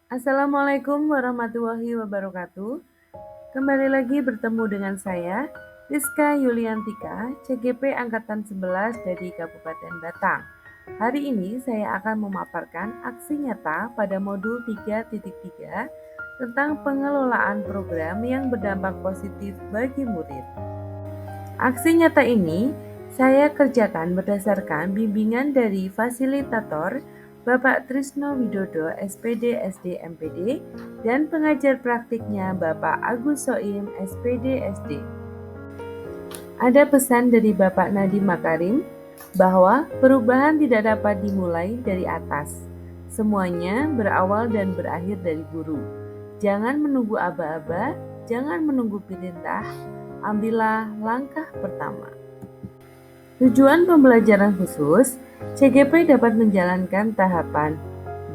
Assalamualaikum warahmatullahi wabarakatuh. Kembali lagi bertemu dengan saya, Rizka Yuliantika, CGP Angkatan 11 dari Kabupaten Batang. Hari ini saya akan memaparkan aksi nyata pada modul 3.3 tentang pengelolaan program yang berdampak positif bagi murid. Aksi nyata ini saya kerjakan berdasarkan bimbingan dari fasilitator Bapak Trisno Widodo SPD SD MPD dan pengajar praktiknya Bapak Agus Soim SPD SD. Ada pesan dari Bapak Nadiem Makarim bahwa perubahan tidak dapat dimulai dari atas. Semuanya berawal dan berakhir dari guru. Jangan menunggu aba-aba, jangan menunggu perintah, ambillah langkah pertama. Tujuan pembelajaran khusus, CGP dapat menjalankan tahapan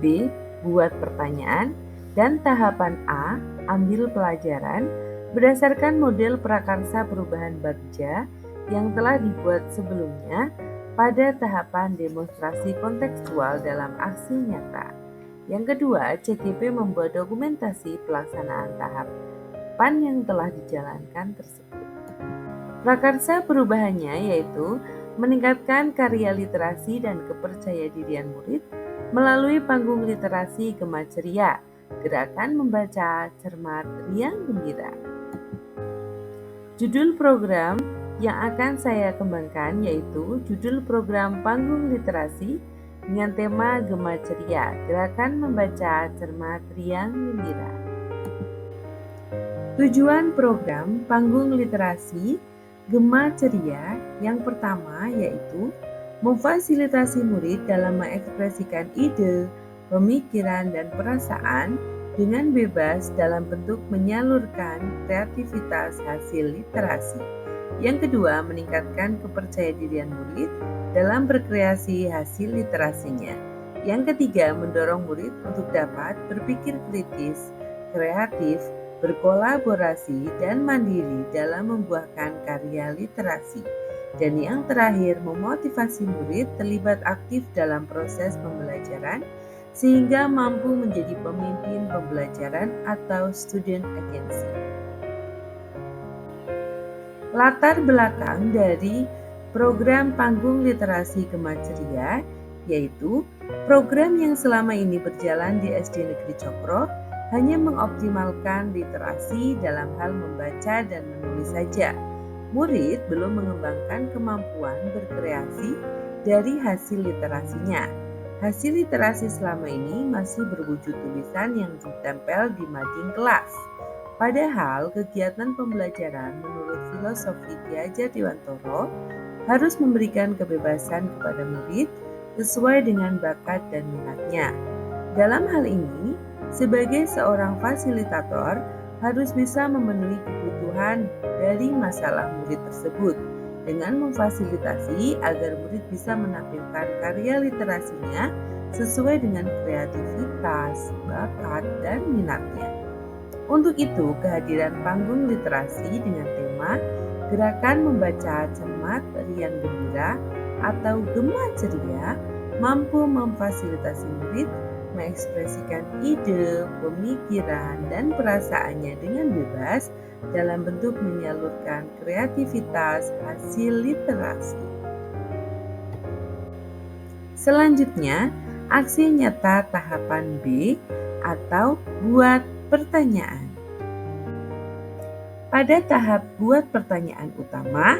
B, buat pertanyaan, dan tahapan A, ambil pelajaran, berdasarkan model prakarsa perubahan Bagja yang telah dibuat sebelumnya pada tahapan demonstrasi kontekstual dalam aksi nyata. Yang kedua, CGP membuat dokumentasi pelaksanaan tahapan yang telah dijalankan tersebut. Prakarsa perubahannya yaitu meningkatkan karya literasi dan kepercayadirian murid melalui panggung literasi Gema Ceria, gerakan membaca cermat riang gembira. Judul program yang akan saya kembangkan yaitu judul program Panggung Literasi dengan tema Gema Ceria, gerakan membaca cermat riang gembira. Tujuan program Panggung Literasi Gema Ceria yang pertama yaitu memfasilitasi murid dalam mengekspresikan ide, pemikiran, dan perasaan dengan bebas dalam bentuk menyalurkan kreativitas hasil literasi. Yang kedua, meningkatkan kepercayadirian murid dalam berkreasi hasil literasinya. Yang ketiga, mendorong murid untuk dapat berpikir kritis, kreatif, berkolaborasi, dan mandiri dalam membuahkan karya literasi. Dan yang terakhir, memotivasi murid terlibat aktif dalam proses pembelajaran sehingga mampu menjadi pemimpin pembelajaran atau student agency. Latar belakang dari program Panggung Literasi Gema Ceria yaitu program yang selama ini berjalan di SD Negeri Cokro hanya mengoptimalkan literasi dalam hal membaca dan menulis saja. Murid belum mengembangkan kemampuan berkreasi dari hasil literasinya. Hasil literasi selama ini masih berwujud tulisan yang ditempel di mading kelas. Padahal kegiatan pembelajaran menurut filosofi Ki Hajar Dewantoro harus memberikan kebebasan kepada murid sesuai dengan bakat dan minatnya. Dalam hal ini, sebagai seorang fasilitator harus bisa memenuhi kebutuhan dari masalah murid tersebut dengan memfasilitasi agar murid bisa menampilkan karya literasinya sesuai dengan kreativitas, bakat, dan minatnya. Untuk itu, kehadiran panggung literasi dengan tema Gerakan Membaca Cermat Riang Gembira atau Gema Ceria mampu memfasilitasi murid mengekspresikan ide, pemikiran, dan perasaannya dengan bebas dalam bentuk menyalurkan kreativitas hasil literasi. Selanjutnya, aksi nyata tahapan B atau buat pertanyaan. Pada tahap buat pertanyaan utama,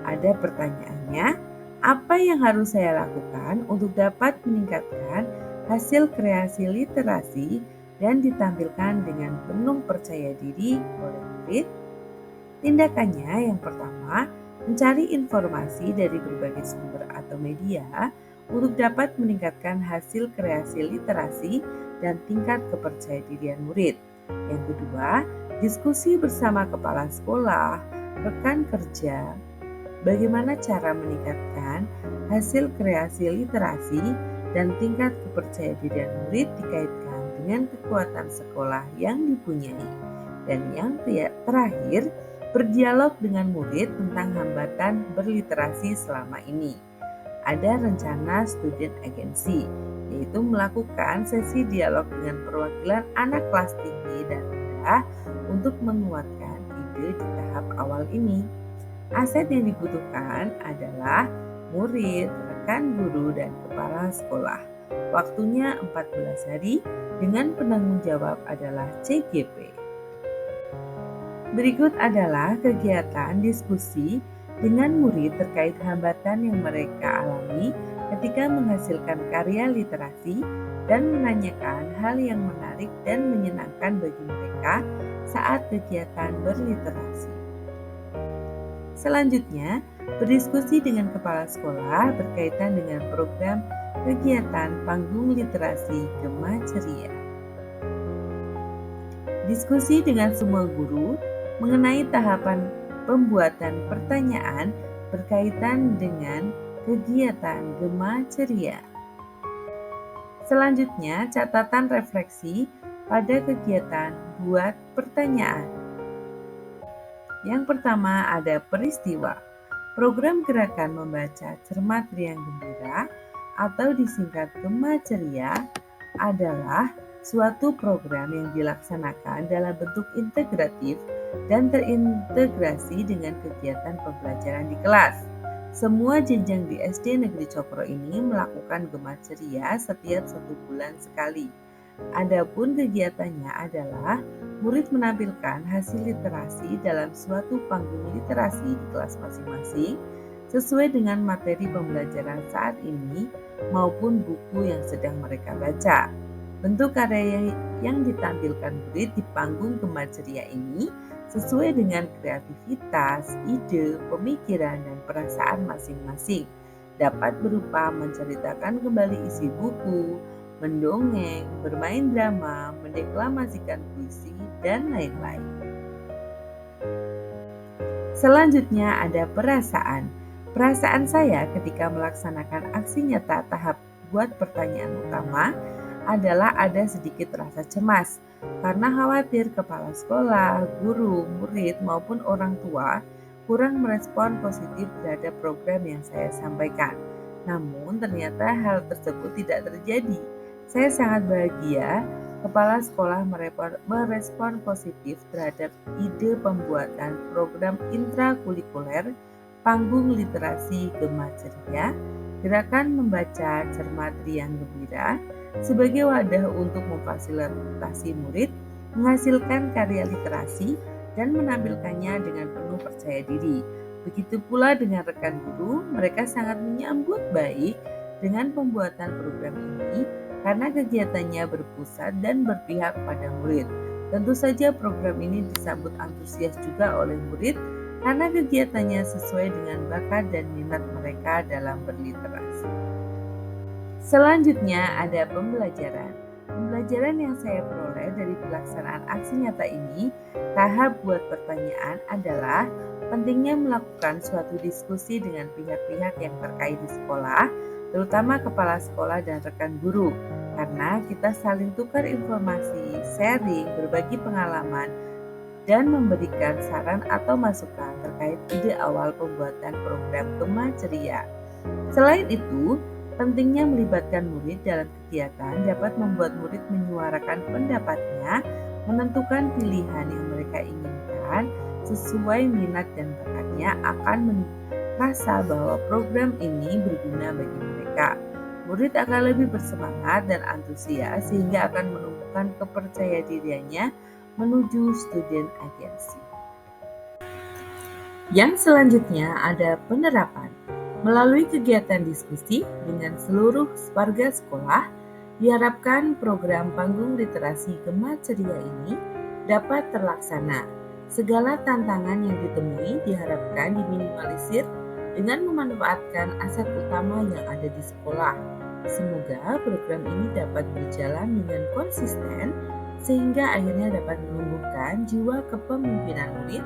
ada pertanyaannya, apa yang harus saya lakukan untuk dapat meningkatkan hasil kreasi literasi dan ditampilkan dengan penuh percaya diri oleh murid? Tindakannya yang pertama, mencari informasi dari berbagai sumber atau media untuk dapat meningkatkan hasil kreasi literasi dan tingkat kepercayadirian murid. Yang kedua, diskusi bersama kepala sekolah, rekan kerja, bagaimana cara meningkatkan hasil kreasi literasi dan tingkat kepercayadirian murid dikaitkan dengan kekuatan sekolah yang dipunyai. Dan yang terakhir, berdialog dengan murid tentang hambatan berliterasi selama ini. Ada rencana student agency, yaitu melakukan sesi dialog dengan perwakilan anak kelas tinggi dan rendah untuk menguatkan ide di tahap awal ini. Aset yang dibutuhkan adalah murid, rekan guru, dan kepala sekolah. Waktunya 14 hari dengan penanggung jawab adalah CGP. Berikut adalah kegiatan diskusi dengan murid terkait hambatan yang mereka alami ketika menghasilkan karya literasi dan menanyakan hal yang menarik dan menyenangkan bagi mereka saat kegiatan berliterasi. Selanjutnya, berdiskusi dengan kepala sekolah berkaitan dengan program kegiatan panggung literasi Gema Ceria. Diskusi dengan semua guru mengenai tahapan pembuatan pertanyaan berkaitan dengan kegiatan Gema Ceria. Selanjutnya, catatan refleksi pada kegiatan buat pertanyaan. Yang pertama ada peristiwa. Program gerakan membaca cermat riang gembira atau disingkat Gema Ceria adalah suatu program yang dilaksanakan dalam bentuk integratif dan terintegrasi dengan kegiatan pembelajaran di kelas. Semua jenjang di SD Negeri Cokro ini melakukan Gema Ceria setiap 1 bulan sekali. Adapun kegiatannya adalah murid menampilkan hasil literasi dalam suatu panggung literasi di kelas masing-masing sesuai dengan materi pembelajaran saat ini maupun buku yang sedang mereka baca. Bentuk karya yang ditampilkan murid di panggung Gema Ceria ini sesuai dengan kreativitas, ide, pemikiran, dan perasaan masing-masing. Dapat berupa menceritakan kembali isi buku, mendongeng, bermain drama, mendeklamasikan puisi, dan lain-lain. Selanjutnya ada perasaan. Perasaan saya ketika melaksanakan aksi nyata tahap buat pertanyaan utama adalah ada sedikit rasa cemas karena khawatir kepala sekolah, guru, murid maupun orang tua kurang merespon positif terhadap program yang saya sampaikan. Namun ternyata hal tersebut tidak terjadi. Saya sangat bahagia kepala sekolah merespon positif terhadap ide pembuatan program intrakurikuler panggung literasi Gema Ceria, gerakan membaca cermat riang gembira, sebagai wadah untuk memfasilitasi murid menghasilkan karya literasi dan menampilkannya dengan penuh percaya diri. Begitu pula dengan rekan guru, mereka sangat menyambut baik dengan pembuatan program ini karena kegiatannya berpusat dan berpihak pada murid. Tentu saja program ini disambut antusias juga oleh murid karena kegiatannya sesuai dengan bakat dan minat mereka dalam berliterasi. Selanjutnya ada pembelajaran. Pembelajaran yang saya peroleh dari pelaksanaan aksi nyata ini, tahap buat pertanyaan adalah pentingnya melakukan suatu diskusi dengan pihak-pihak yang terkait di sekolah, terutama kepala sekolah dan rekan guru, karena kita saling tukar informasi, sharing, berbagi pengalaman, dan memberikan saran atau masukan terkait ide awal pembuatan program Gema Ceria. Selain itu, pentingnya melibatkan murid dalam kegiatan dapat membuat murid menyuarakan pendapatnya, menentukan pilihan yang mereka inginkan sesuai minat dan bakatnya akan merasa bahwa program ini berguna bagi mereka. Murid akan lebih bersemangat dan antusias sehingga akan menumbuhkan kepercayaan dirinya menuju student agency. Yang selanjutnya ada penerapan. Melalui kegiatan diskusi dengan seluruh warga sekolah, diharapkan program panggung literasi Gema Ceria ini dapat terlaksana. Segala tantangan yang ditemui diharapkan diminimalisir dengan memanfaatkan aset utama yang ada di sekolah. Semoga program ini dapat berjalan dengan konsisten sehingga akhirnya dapat menumbuhkan jiwa kepemimpinan murid.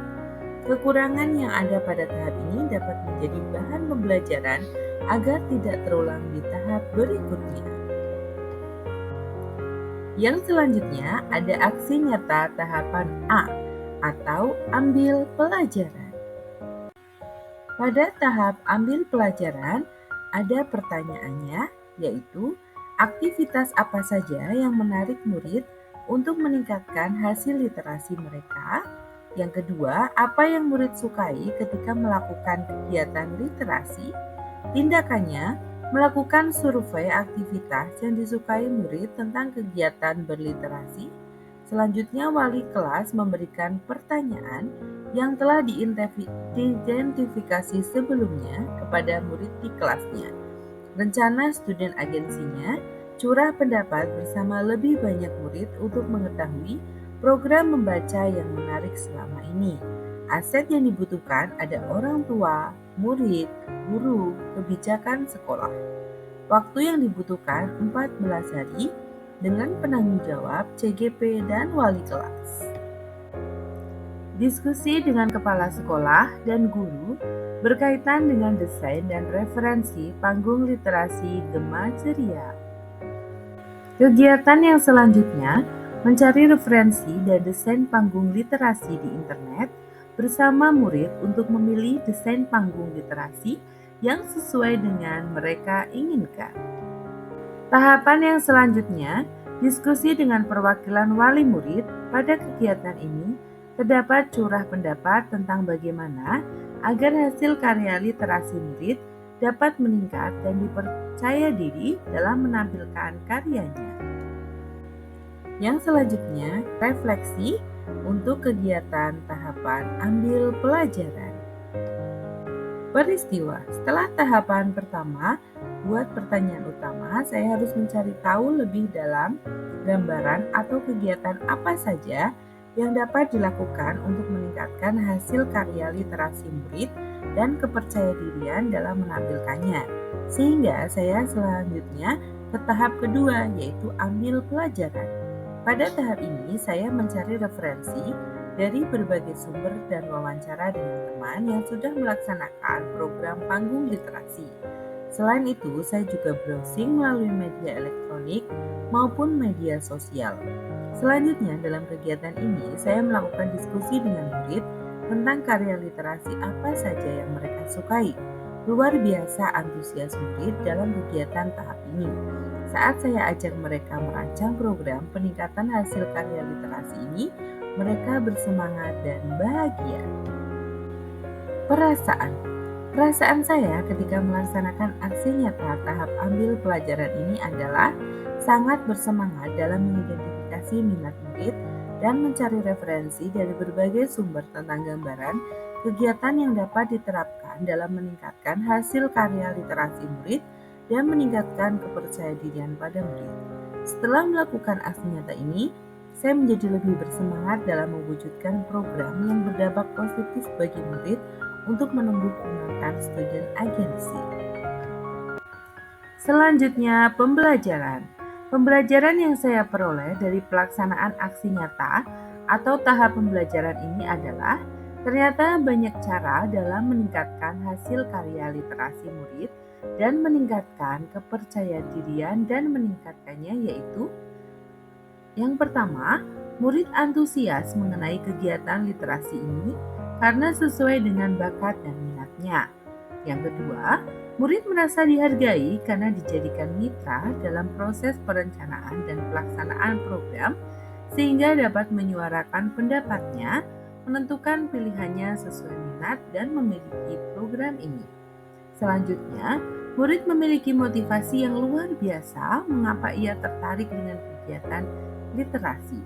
Kekurangan yang ada pada tahap ini dapat menjadi bahan pembelajaran agar tidak terulang di tahap berikutnya. Yang selanjutnya ada aksi nyata tahapan A atau ambil pelajaran. Pada tahap ambil pelajaran ada pertanyaannya, yaitu Aktivitas apa saja yang menarik murid untuk meningkatkan hasil literasi mereka? Yang kedua, apa yang murid sukai ketika melakukan kegiatan literasi? Tindakannya, melakukan survei aktivitas yang disukai murid tentang kegiatan berliterasi. Selanjutnya, wali kelas memberikan pertanyaan yang telah diidentifikasi sebelumnya kepada murid di kelasnya. Rencana student agensinya, curah pendapat bersama lebih banyak murid untuk mengetahui program membaca yang menarik selama ini. Aset yang dibutuhkan ada orang tua, murid, guru, kebijakan sekolah. Waktu yang dibutuhkan 14 hari dengan penanggung jawab CGP dan wali kelas. Diskusi dengan kepala sekolah dan guru berkaitan dengan desain dan referensi panggung literasi Gema Ceria. Kegiatan yang selanjutnya mencari referensi dan desain panggung literasi di internet bersama murid untuk memilih desain panggung literasi yang sesuai dengan mereka inginkan. Tahapan yang selanjutnya, diskusi dengan perwakilan wali murid. Pada kegiatan ini terdapat curah pendapat tentang bagaimana agar hasil karya literasi murid dapat meningkat dan dipercaya diri dalam menampilkan karyanya. Yang selanjutnya, refleksi untuk kegiatan tahapan ambil pelajaran. Peristiwa. Setelah tahapan pertama, buat pertanyaan utama, saya harus mencari tahu lebih dalam gambaran atau kegiatan apa saja yang dapat dilakukan untuk meningkatkan hasil karya literasi murid dan kepercayadirian dalam menampilkannya. Sehingga saya selanjutnya ke tahap kedua, yaitu ambil pelajaran. Pada tahap ini, saya mencari referensi dari berbagai sumber dan wawancara dengan teman yang sudah melaksanakan program panggung literasi. Selain itu, saya juga browsing melalui media elektronik maupun media sosial. Selanjutnya, dalam kegiatan ini, saya melakukan diskusi dengan murid tentang karya literasi apa saja yang mereka sukai. Luar biasa antusias murid dalam kegiatan tahap ini. Saat saya ajak mereka merancang program peningkatan hasil karya literasi ini, mereka bersemangat dan bahagia. Perasaan saya ketika melaksanakan aksi nyata tahap ambil pelajaran ini adalah sangat bersemangat dalam mengidentifikasi minat murid dan mencari referensi dari berbagai sumber tentang gambaran kegiatan yang dapat diterapkan dalam meningkatkan hasil karya literasi murid dan meningkatkan kepercayadirian pada murid. Setelah melakukan aksi nyata ini, saya menjadi lebih bersemangat dalam mewujudkan program yang berdampak positif bagi murid untuk menumbuh kembangkan student agency. Selanjutnya, pembelajaran. Pembelajaran yang saya peroleh dari pelaksanaan aksi nyata atau tahap pembelajaran ini adalah ternyata banyak cara dalam meningkatkan hasil karya literasi murid dan meningkatkan kepercayadirian dan meningkatkannya, yaitu yang pertama, murid antusias mengenai kegiatan literasi ini karena sesuai dengan bakat dan minatnya. Yang kedua, murid merasa dihargai karena dijadikan mitra dalam proses perencanaan dan pelaksanaan program sehingga dapat menyuarakan pendapatnya, menentukan pilihannya sesuai minat dan memiliki program ini. Selanjutnya, murid memiliki motivasi yang luar biasa mengapa ia tertarik dengan kegiatan literasi.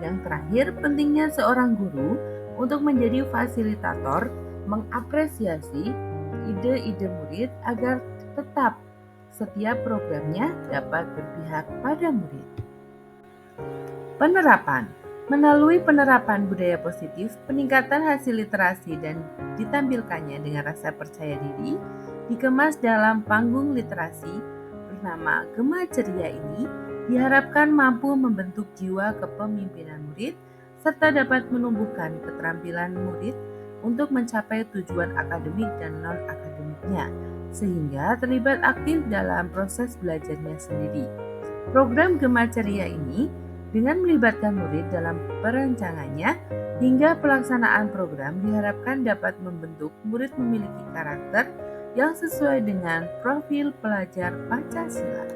Yang terakhir, pentingnya seorang guru untuk menjadi fasilitator mengapresiasi ide-ide murid agar tetap setiap programnya dapat berpihak pada murid. Penerapan. Melalui penerapan budaya positif, peningkatan hasil literasi dan ditampilkannya dengan rasa percaya diri, dikemas dalam panggung literasi bernama Gema Ceria ini diharapkan mampu membentuk jiwa kepemimpinan murid serta dapat menumbuhkan keterampilan murid untuk mencapai tujuan akademik dan non-akademiknya, sehingga terlibat aktif dalam proses belajarnya sendiri. Program Gema Ceria ini dengan melibatkan murid dalam perancangannya hingga pelaksanaan program diharapkan dapat membentuk murid memiliki karakter yang sesuai dengan profil pelajar Pancasila.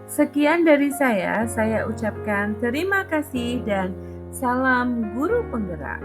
Sekian dari saya ucapkan terima kasih dan salam guru penggerak.